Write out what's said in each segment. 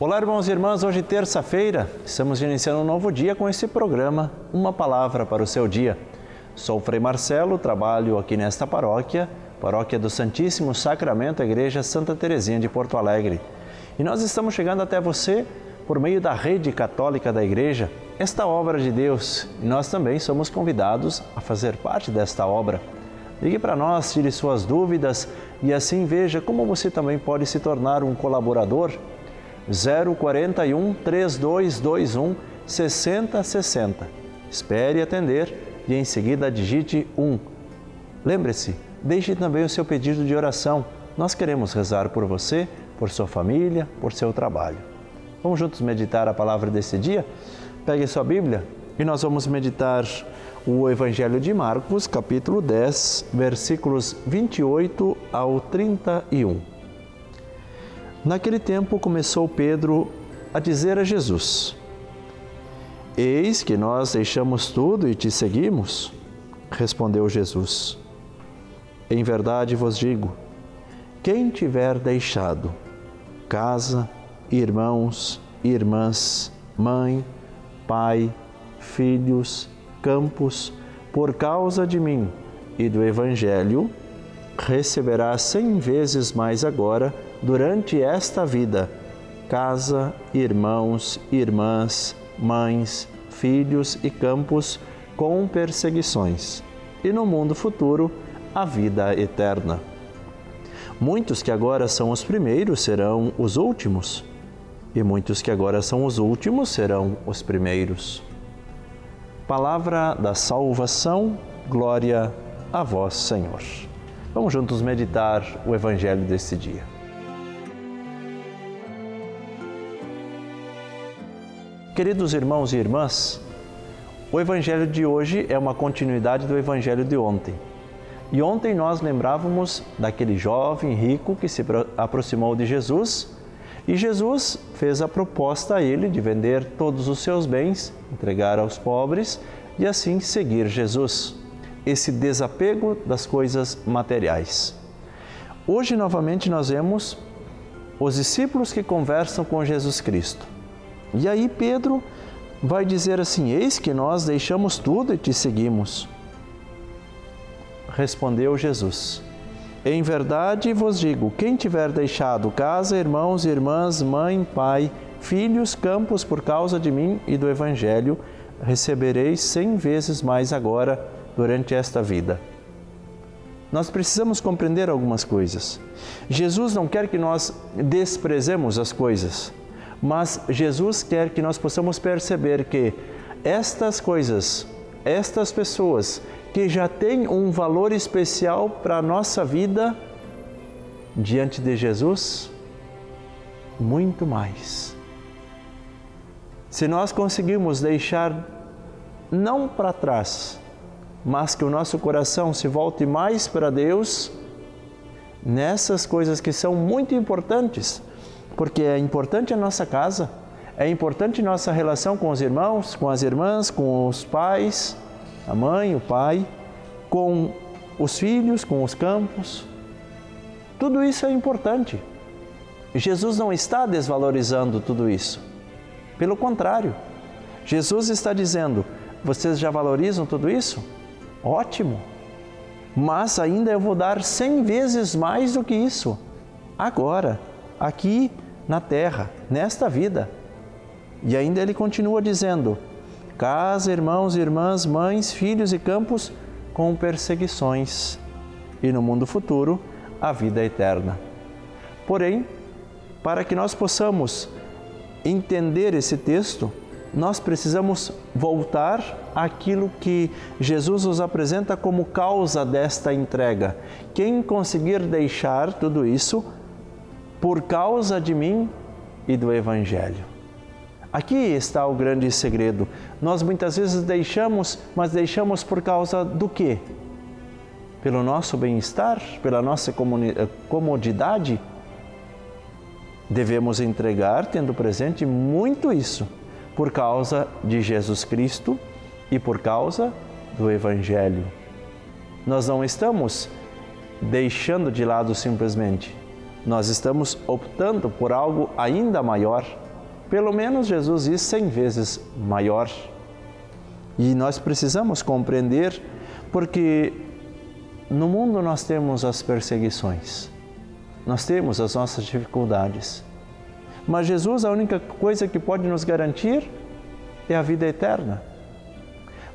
Olá, irmãos e irmãs, hoje terça-feira, estamos iniciando um novo dia com esse programa, Uma Palavra para o Seu Dia. Sou o Frei Marcelo, trabalho aqui nesta paróquia, Paróquia do Santíssimo Sacramento, a Igreja Santa Teresinha de Porto Alegre. E nós estamos chegando até você por meio da Rede Católica da Igreja, esta obra de Deus, e nós também somos convidados a fazer parte desta obra. Ligue para nós, tire suas dúvidas e assim veja como você também pode se tornar um colaborador. 041 3221 6060. Espere atender e em seguida digite 1. Lembre-se, deixe também o seu pedido de oração. Nós queremos rezar por você, por sua família, por seu trabalho. Vamos juntos meditar a palavra desse dia? Pegue sua Bíblia e nós vamos meditar o Evangelho de Marcos, capítulo 10, versículos 28 ao 31. Naquele tempo começou Pedro a dizer a Jesus: Eis que nós deixamos tudo e te seguimos. Respondeu Jesus: Em verdade vos digo, quem tiver deixado casa, irmãos, irmãs, mãe, pai, filhos, campos, por causa de mim e do Evangelho, receberá 100 vezes mais agora, durante esta vida, casa, irmãos, irmãs, mães, filhos e campos com perseguições, e no mundo futuro, a vida eterna. Muitos que agora são os primeiros serão os últimos, e muitos que agora são os últimos serão os primeiros. Palavra da salvação, glória a vós, Senhor. Vamos juntos meditar o Evangelho deste dia. Queridos irmãos e irmãs, o Evangelho de hoje é uma continuidade do Evangelho de ontem. E ontem nós lembrávamos daquele jovem rico que se aproximou de Jesus e Jesus fez a proposta a ele de vender todos os seus bens, entregar aos pobres e assim seguir Jesus. Esse desapego das coisas materiais. Hoje, novamente, nós vemos os discípulos que conversam com Jesus Cristo. E aí Pedro vai dizer assim: Eis que nós deixamos tudo e te seguimos. Respondeu Jesus: Em verdade vos digo, quem tiver deixado casa, irmãos, irmãs, mãe, pai, filhos, campos por causa de mim e do Evangelho, recebereis 100 vezes mais agora durante esta vida. Nós precisamos compreender algumas coisas. Jesus não quer que nós desprezemos as coisas, mas Jesus quer que nós possamos perceber que estas coisas, estas pessoas que já têm um valor especial para a nossa vida, diante de Jesus, muito mais. Se nós conseguirmos deixar não para trás, mas que o nosso coração se volte mais para Deus, nessas coisas que são muito importantes, porque é importante a nossa casa, é importante nossa relação com os irmãos, com as irmãs, com os pais, a mãe, o pai, com os filhos, com os campos. Tudo isso é importante. Jesus não está desvalorizando tudo isso. Pelo contrário, Jesus está dizendo: vocês já valorizam tudo isso? Ótimo! Mas ainda eu vou dar 100 vezes mais do que isso. Agora, aqui na terra, nesta vida. E ainda ele continua dizendo: casa, irmãos, irmãs, mães, filhos e campos com perseguições, e no mundo futuro, a vida eterna. Porém, para que nós possamos entender esse texto, nós precisamos voltar àquilo que Jesus nos apresenta como causa desta entrega. Quem conseguir deixar tudo isso por causa de mim e do Evangelho. Aqui está o grande segredo. Nós muitas vezes deixamos, mas deixamos por causa do quê? Pelo nosso bem-estar? Pela nossa comodidade? Devemos entregar, tendo presente muito isso, por causa de Jesus Cristo e por causa do Evangelho. Nós não estamos deixando de lado simplesmente. Nós estamos optando por algo ainda maior, pelo menos Jesus diz 100 vezes maior. E nós precisamos compreender, porque no mundo nós temos as perseguições, nós temos as nossas dificuldades, mas Jesus, a única coisa que pode nos garantir é a vida eterna.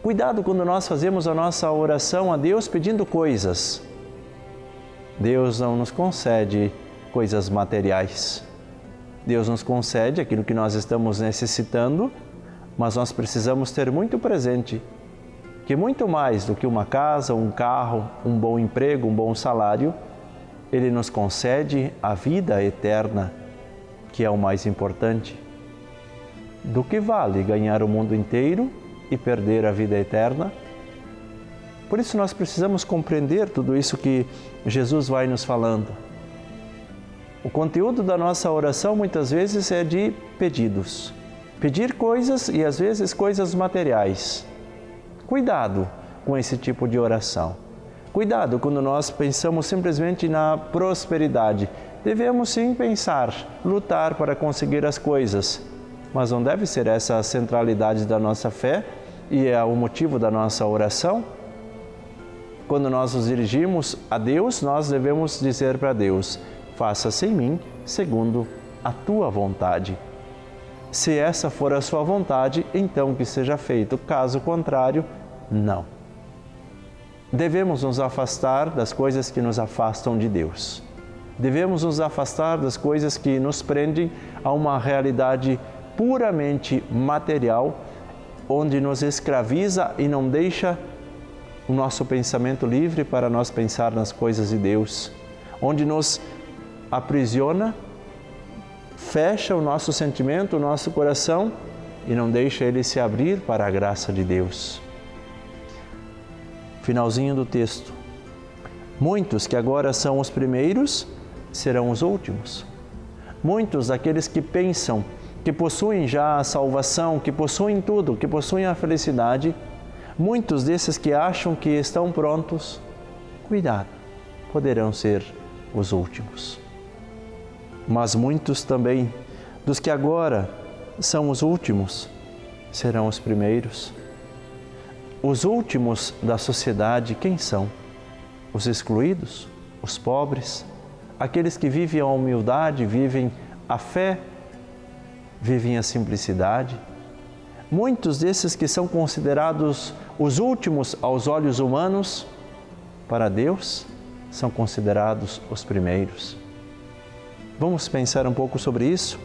Cuidado quando nós fazemos a nossa oração a Deus pedindo coisas. Deus não nos concede coisas materiais. Deus nos concede aquilo que nós estamos necessitando, mas nós precisamos ter muito presente que muito mais do que uma casa, um carro, um bom emprego, um bom salário, Ele nos concede a vida eterna, que é o mais importante. Do que vale ganhar o mundo inteiro e perder a vida eterna? Por isso nós precisamos compreender tudo isso que Jesus vai nos falando. O conteúdo da nossa oração muitas vezes é de pedidos. Pedir coisas e às vezes coisas materiais. Cuidado com esse tipo de oração. Cuidado quando nós pensamos simplesmente na prosperidade. Devemos sim pensar, lutar para conseguir as coisas, mas não deve ser essa a centralidade da nossa fé e é o motivo da nossa oração. Quando nós nos dirigimos a Deus, nós devemos dizer para Deus: faça-se em mim segundo a tua vontade. Se essa for a sua vontade, então que seja feito. Caso contrário, não. Devemos nos afastar das coisas que nos afastam de Deus. Devemos nos afastar das coisas que nos prendem a uma realidade puramente material, onde nos escraviza e não deixa o nosso pensamento livre para nós pensar nas coisas de Deus, onde nos aprisiona, fecha o nosso sentimento, o nosso coração e não deixa ele se abrir para a graça de Deus. Finalzinho do texto. Muitos que agora são os primeiros serão os últimos. Muitos daqueles que pensam que possuem já a salvação, que possuem tudo, que possuem a felicidade, muitos desses que acham que estão prontos, cuidado, poderão ser os últimos. Mas muitos também dos que agora são os últimos serão os primeiros. Os últimos da sociedade, quem são? Os excluídos, os pobres, aqueles que vivem a humildade, vivem a fé, vivem a simplicidade. Muitos desses que são considerados os últimos aos olhos humanos, para Deus, são considerados os primeiros. Vamos pensar um pouco sobre isso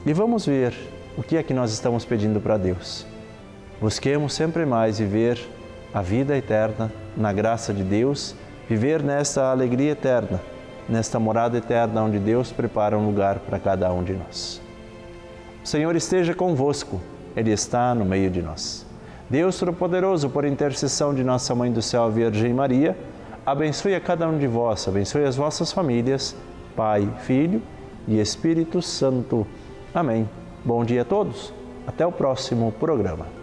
e vamos ver o que é que nós estamos pedindo para Deus. Busquemos sempre mais viver a vida eterna na graça de Deus, viver nesta alegria eterna, nesta morada eterna onde Deus prepara um lugar para cada um de nós. O Senhor esteja convosco, Ele está no meio de nós. Deus Todo-Poderoso, por intercessão de Nossa Mãe do Céu, a Virgem Maria, abençoe a cada um de vós, abençoe as vossas famílias, Pai, Filho e Espírito Santo. Amém. Bom dia a todos. Até o próximo programa.